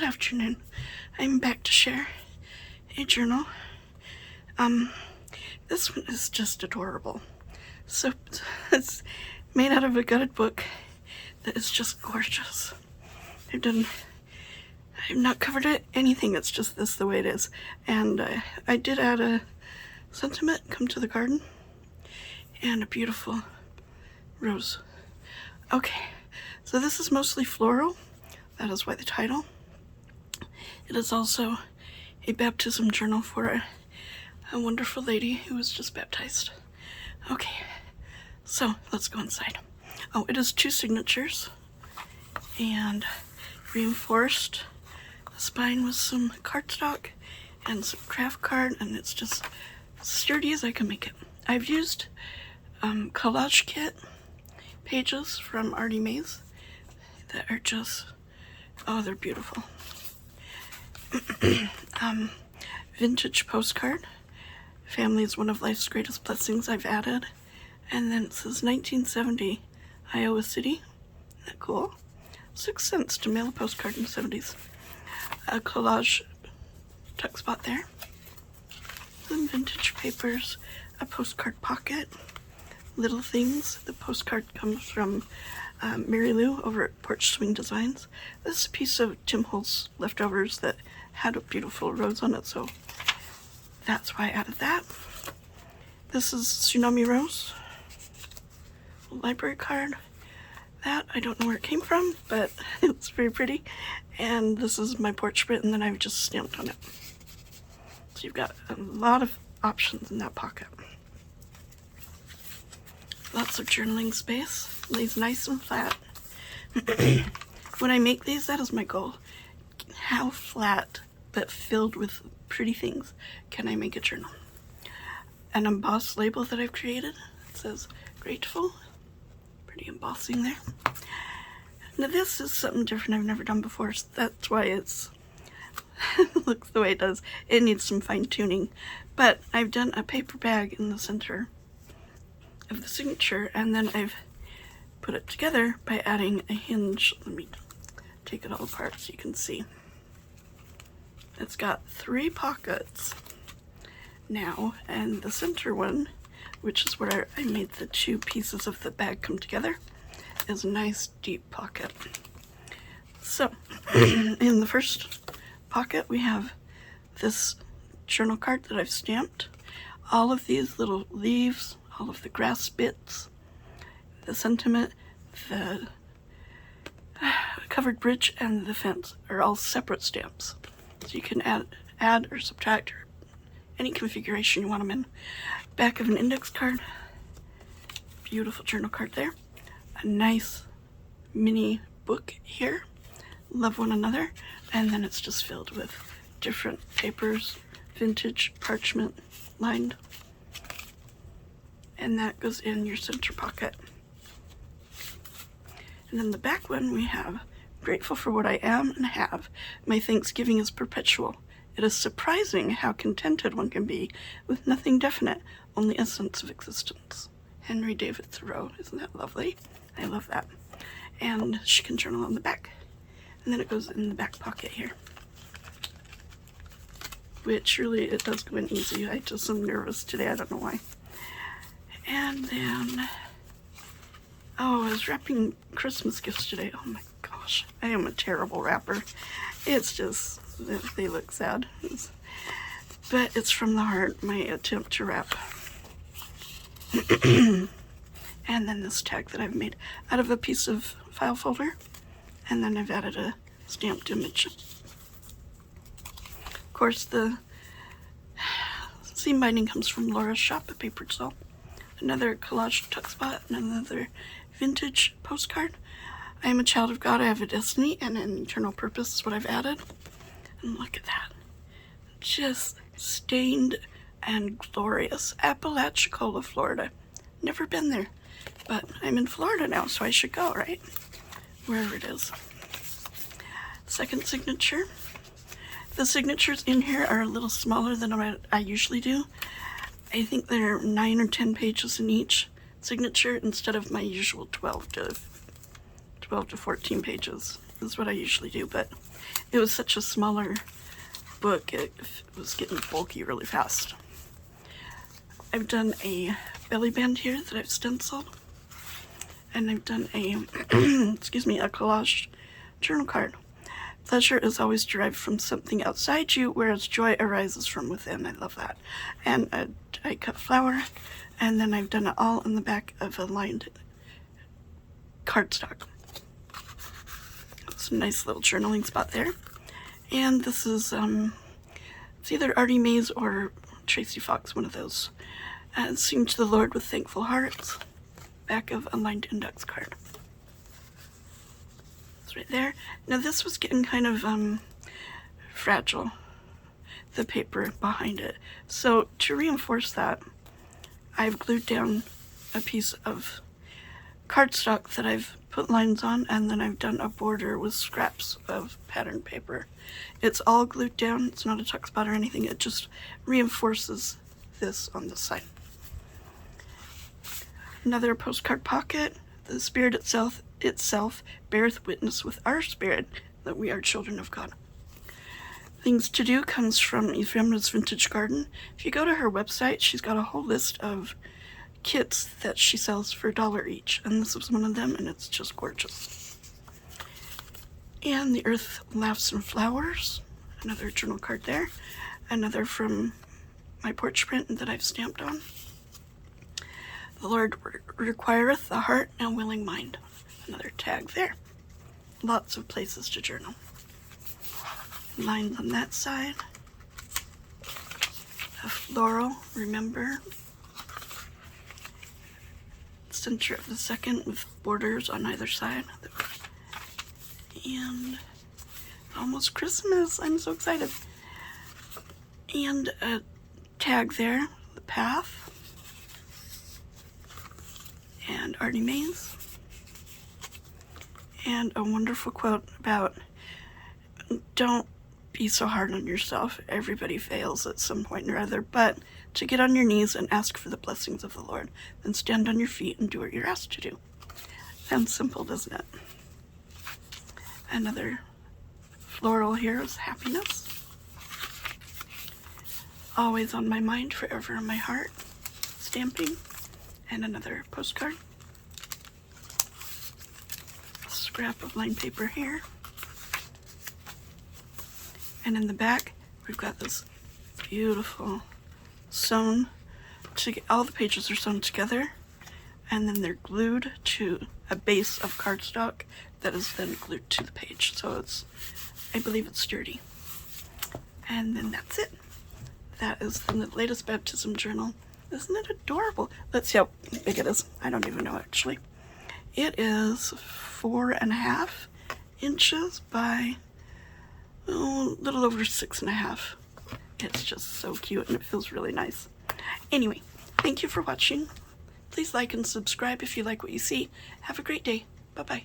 Good afternoon. I'm back to share a journal. This one is just adorable. So it's made out of a gutted book that is just gorgeous. I've not covered it, anything, it's just this the way it is. And I did add a sentiment, come to the garden, and a beautiful rose. Okay, so this is mostly floral. That is why the title. It is also a baptism journal for a wonderful lady who was just baptized. Okay, so let's go inside. Oh, it is 2 signatures and reinforced the spine with some cardstock and some craft card, and it's just sturdy as I can make it. I've used collage kit pages from Artie Mays that are just, oh, they're beautiful. Vintage postcard. Family is one of life's greatest blessings, I've added. And then it says 1970 Iowa City. Isn't that cool? 6 cents to mail a postcard in the 70s. A collage tuck spot there. Some vintage papers. A postcard pocket. Little things. The postcard comes from Mary Lou over at Porch Swing Designs. This is a piece of Tim Holtz leftovers that had a beautiful rose on it, so that's why I added that. This is Tsunami Rose. Library card. That, I don't know where it came from, but it's very pretty. And this is my porch bit, and then I've just stamped on it. So you've got a lot of options in that pocket. Lots of journaling space. Lays nice and flat. When I make these, that is my goal. How flat but filled with pretty things can I make a journal? An embossed label that I've created. It says grateful. Pretty embossing there. Now this is something different I've never done before, so that's why it's looks the way it does. It needs some fine tuning, but I've done a paper bag in the center of the signature, and then I've put it together by adding a hinge. Let me take it all apart so you can see. It's got 3 pockets now, and the center one, which is where I made the 2 pieces of the bag come together, is a nice deep pocket. So in the first pocket we have this journal card that I've stamped. All of these little leaves, all of the grass bits, the sentiment, the covered bridge, and the fence are all separate stamps. So you can add or subtract or any configuration you want them in. Back of an index card. Beautiful journal card there. A nice mini book here. Love One Another. And then it's just filled with different papers, vintage parchment lined. And that goes in your center pocket. And then the back one we have, grateful for what I am and have. My thanksgiving is perpetual. It is surprising how contented one can be with nothing definite, only a sense of existence. Henry David Thoreau. Isn't that lovely? I love that. And she can journal on the back. And then it goes in the back pocket here. Which really, it does go in easy. I just am nervous today. I don't know why. And then, oh, I was wrapping Christmas gifts today. Oh my gosh, I am a terrible wrapper. It's just, they look sad. But it's from the heart, my attempt to wrap. And then this tag that I've made out of a piece of file folder. And then I've added a stamped image. Of course, the seam binding comes from Laura's shop at Paper Soul. Another collage tuck spot, and another vintage postcard. I am a child of God, I have a destiny, and an eternal purpose is what I've added. And look at that. Just stained and glorious. Apalachicola, Florida. Never been there, but I'm in Florida now, so I should go, right? Wherever it is. Second signature. The signatures in here are a little smaller than what I usually do. I think there are 9 or 10 pages in each signature instead of my usual 12 to 14 pages. is what I usually do, but it was such a smaller book, it was getting bulky really fast. I've done a belly band here that I've stenciled, and I've done a, excuse me, a collage journal card. Pleasure is always derived from something outside you, whereas joy arises from within. I love that. And a die cut flower, and then I've done it all in the back of a lined cardstock. It's a nice little journaling spot there. And this is, it's either Artie Mays or Tracy Fox, one of those. Sing to the Lord with thankful hearts. Back of a lined index card. It's right there. Now this was getting kind of fragile, the paper behind it. So to reinforce that, I've glued down a piece of cardstock that I've put lines on, and then I've done a border with scraps of pattern paper. It's all glued down. It's not a tuck spot or anything. It just reinforces this on the side. Another postcard pocket. The Spirit itself beareth witness with our spirit that we are children of God. Things to do comes from Ephemera's Vintage Garden. If you go to her website, she's got a whole list of kits that she sells for $1 each, and this was one of them, and it's just gorgeous. And The Earth Laughs and Flowers, another journal card there. Another from my porch print that I've stamped on. The Lord requireth a heart and willing mind. Another tag there. Lots of places to journal. Lines on that side. A floral, remember. Center of the second with borders on either side. And almost Christmas. I'm so excited. And a tag there, the path. And Artie Mays. And a wonderful quote about don't be so hard on yourself. Everybody fails at some point or other, but to get on your knees and ask for the blessings of the Lord, then stand on your feet and do what you're asked to do. Sounds simple, doesn't it? Another floral here is happiness. Always on my mind, forever in my heart. Stamping. And another postcard. A scrap of lined paper here. And in the back, we've got this beautiful sewn, all the pages are sewn together, and then they're glued to a base of cardstock that is then glued to the page. So it's, I believe it's sturdy. And then that's it. That is the latest baptism journal. Isn't it adorable? Let's see how big it is. I don't even know actually. It is 4.5 inches by a little over 6.5. It's just so cute and it feels really nice. Anyway, thank you for watching. Please like and subscribe if you like what you see. Have a great day. Bye-bye.